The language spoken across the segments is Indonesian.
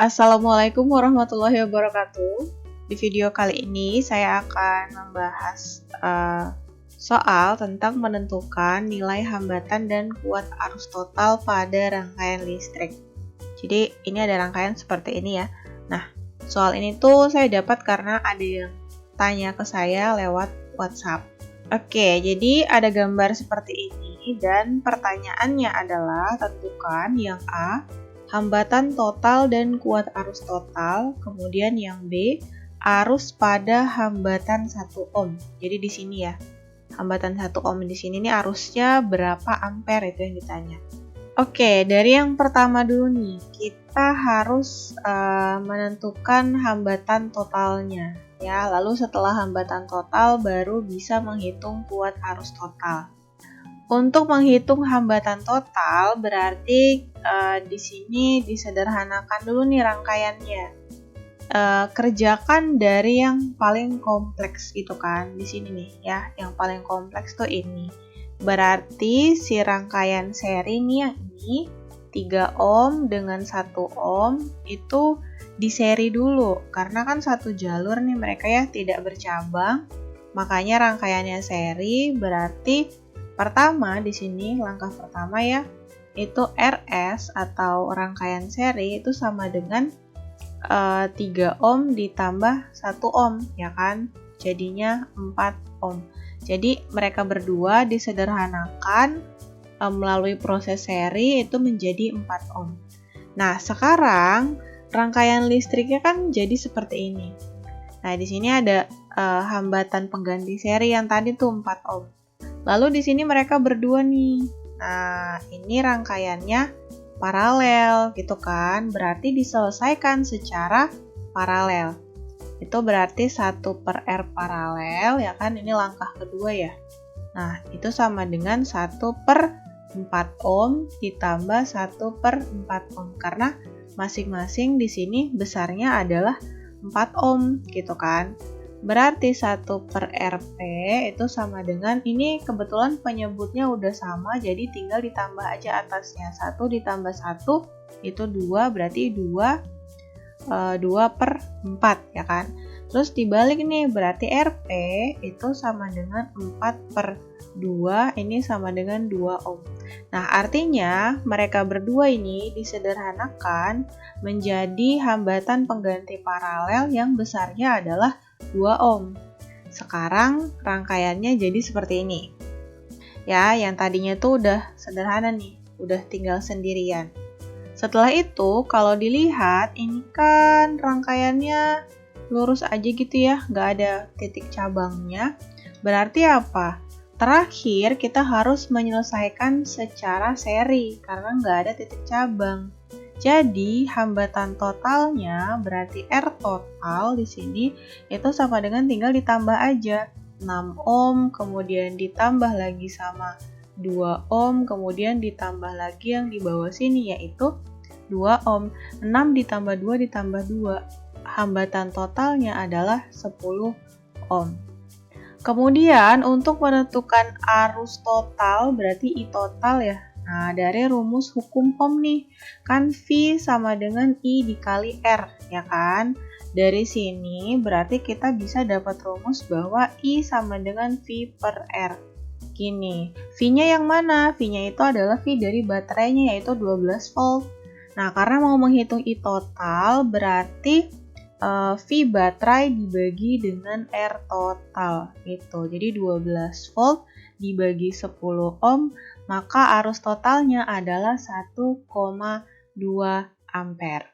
Assalamualaikum warahmatullahi wabarakatuh. Di video kali ini saya akan membahas soal tentang menentukan nilai hambatan dan kuat arus total pada rangkaian listrik. Jadi ini ada rangkaian seperti ini ya. Nah, soal ini tuh saya dapat karena ada yang tanya ke saya lewat WhatsApp. Oke, jadi ada gambar seperti ini dan pertanyaannya adalah tentukan yang A, hambatan total dan kuat arus total, kemudian yang B, arus pada hambatan 1 ohm. Jadi di sini ya, hambatan 1 ohm di sini nih arusnya berapa ampere itu yang ditanya. Oke, dari yang pertama dulu nih, kita harus menentukan hambatan totalnya. Ya, lalu setelah hambatan total baru bisa menghitung kuat arus total. Untuk menghitung hambatan total berarti di sini disederhanakan dulu nih rangkaiannya. Kerjakan dari yang paling kompleks gitu kan. Di sini nih ya, yang paling kompleks tuh ini. Berarti si rangkaian seri nih yang ini 3 ohm dengan 1 ohm itu di seri dulu. Karena kan satu jalur nih mereka ya tidak bercabang. Makanya rangkaiannya seri berarti pertama di sini langkah pertama ya itu RS atau rangkaian seri itu sama dengan 3 ohm ditambah 1 ohm ya kan, jadinya 4 ohm. Jadi mereka berdua disederhanakan melalui proses seri itu menjadi 4 ohm. Nah, sekarang rangkaian listriknya kan jadi seperti ini. Nah, di sini ada hambatan pengganti seri yang tadi tuh 4 ohm. Lalu di sini mereka berdua nih. Nah, ini rangkaiannya paralel gitu kan. Berarti diselesaikan secara paralel. Itu berarti 1/R paralel ya kan. Ini langkah kedua ya. Nah, itu sama dengan 1/4 ohm ditambah 1/4 ohm. Karena masing-masing di sini besarnya adalah 4 ohm gitu kan. Berarti 1/Rp itu sama dengan, ini kebetulan penyebutnya udah sama, jadi tinggal ditambah aja atasnya. 1 ditambah 1 itu 2, berarti 2/4 ya kan. Terus dibalik nih, berarti Rp itu sama dengan 4/2, ini sama dengan 2 ohm. Nah, artinya mereka berdua ini disederhanakan menjadi hambatan pengganti paralel yang besarnya adalah 2 ohm. Sekarang rangkaiannya jadi seperti ini. Ya, yang tadinya tuh udah sederhana nih, udah tinggal sendirian. Setelah itu, kalau dilihat, ini kan rangkaiannya lurus aja gitu ya, nggak ada titik cabangnya. Berarti apa? Terakhir, kita harus menyelesaikan secara seri, karena nggak ada titik cabang. Jadi, hambatan totalnya berarti R total di sini itu sama dengan tinggal ditambah aja 6 ohm, kemudian ditambah lagi sama 2 ohm, kemudian ditambah lagi yang di bawah sini yaitu 2 ohm. 6 ditambah 2 ditambah 2. Hambatan totalnya adalah 10 ohm. Kemudian untuk menentukan arus total berarti I total ya. Nah, dari rumus hukum Ohm nih, kan V sama dengan I dikali R, ya kan? Dari sini berarti kita bisa dapat rumus bahwa I sama dengan V/R. Gini, V-nya yang mana? V-nya itu adalah V dari baterainya yaitu 12 volt. Nah, karena mau menghitung I total berarti V baterai dibagi dengan R total gitu. Jadi 12 volt dibagi 10 ohm, maka arus totalnya adalah 1,2 ampere.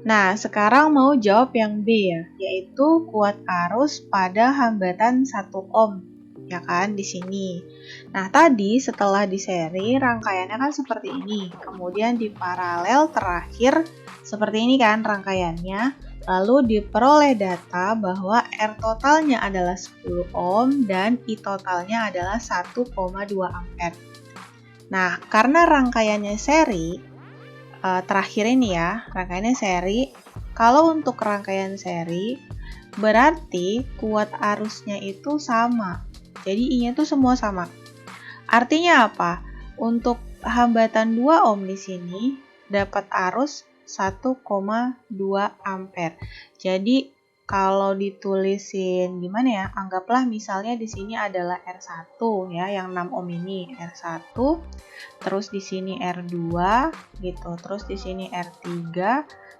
Nah, sekarang mau jawab yang B ya, yaitu kuat arus pada hambatan 1 ohm. Ya kan, di sini. Nah, tadi setelah di seri, rangkaiannya kan seperti ini. Kemudian di paralel terakhir, seperti ini kan rangkaiannya. Lalu diperoleh data bahwa R totalnya adalah 10 ohm dan I totalnya adalah 1,2 ampere. Nah, karena rangkaiannya seri, terakhir ini ya, rangkaiannya seri. Kalau untuk rangkaian seri, berarti kuat arusnya itu sama. Jadi I-nya tuh semua sama. Artinya apa? Untuk hambatan 2 ohm di sini dapat arus 1,2 ampere. Jadi kalau ditulisin gimana ya? Anggaplah misalnya di sini adalah R1 ya, yang 6 ohm ini R1, terus di sini R2 gitu, terus di sini R3,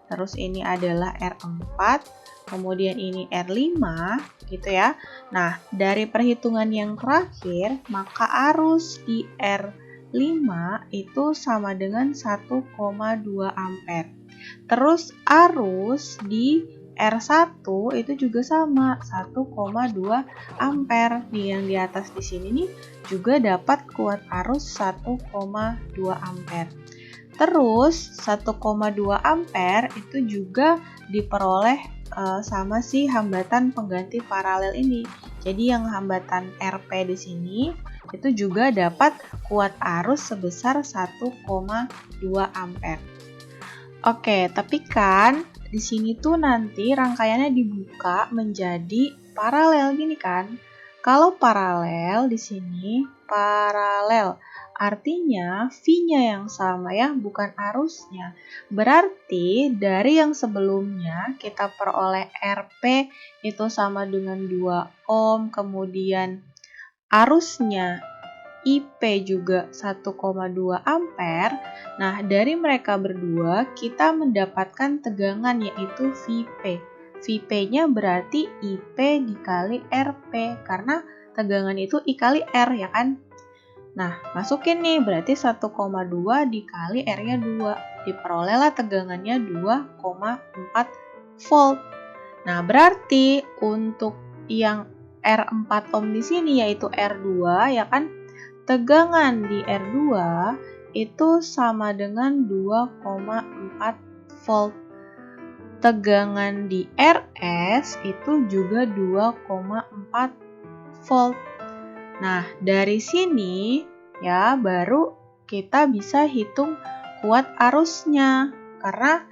terus ini adalah R4, kemudian ini R5 gitu ya. Nah, dari perhitungan yang terakhir, maka arus di R5 itu sama dengan 1,2 ampere. Terus arus di R1 itu juga sama 1,2 ampere. Nih yang di atas di sini nih juga dapat kuat arus 1,2 ampere. Terus 1,2 ampere itu juga diperoleh sama si hambatan pengganti paralel ini. Jadi yang hambatan RP di sini itu juga dapat kuat arus sebesar 1,2 ampere. Oke, tapi kan di sini tuh nanti rangkaiannya dibuka menjadi paralel gini kan. Kalau paralel di sini paralel artinya V-nya yang sama ya, bukan arusnya. Berarti dari yang sebelumnya kita peroleh RP itu sama dengan 2 ohm, kemudian arusnya IP juga 1,2 ampere. Nah, dari mereka berdua kita mendapatkan tegangan yaitu Vp. Vp-nya berarti IP dikali RP karena tegangan itu I kali R ya kan? Nah, masukin nih berarti 1,2 dikali R-nya 2. Diperolehlah tegangannya 2,4 volt. Nah, berarti untuk yang R4 ohm di sini yaitu R2 ya kan? Tegangan di R2 itu sama dengan 2,4 volt. Tegangan di RS itu juga 2,4 volt. Nah, dari sini ya baru kita bisa hitung kuat arusnya. Karena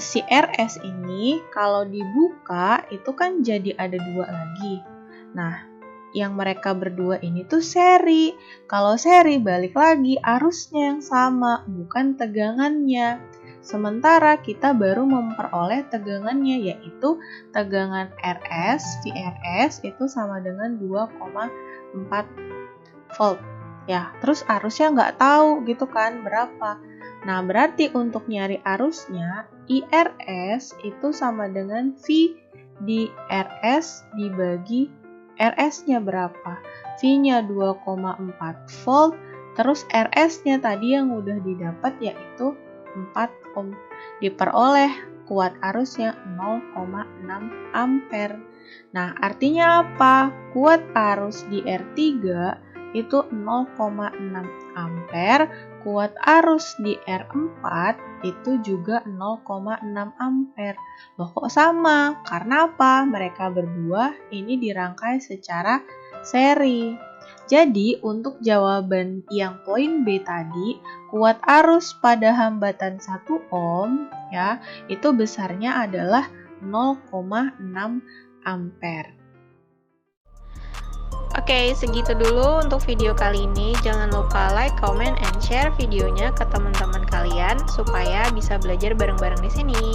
si RS ini kalau dibuka itu kan jadi ada 2 lagi. Nah, yang mereka berdua ini tuh seri. Kalau seri balik lagi arusnya yang sama, bukan tegangannya. Sementara kita baru memperoleh tegangannya yaitu tegangan RS, VRS itu sama dengan 2,4 volt. Ya, terus arusnya nggak tahu gitu kan berapa. Nah, berarti untuk nyari arusnya IRS itu sama dengan V di RS dibagi RS-nya berapa? V-nya 2,4 volt, terus RS-nya tadi yang udah didapat yaitu 4 ohm. Diperoleh kuat arusnya 0,6 ampere. Nah, artinya apa? Kuat arus di R3 itu 0,6 ampere, kuat arus di R4 itu juga 0,6 ampere. Loh kok sama? Karena apa? Mereka berdua ini dirangkai secara seri. Jadi untuk jawaban yang poin B tadi, kuat arus pada hambatan 1 ohm ya, itu besarnya adalah 0,6 ampere. Oke, segitu dulu untuk video kali ini. Jangan lupa like, comment, and share videonya ke teman-teman kalian supaya bisa belajar bareng-bareng di sini.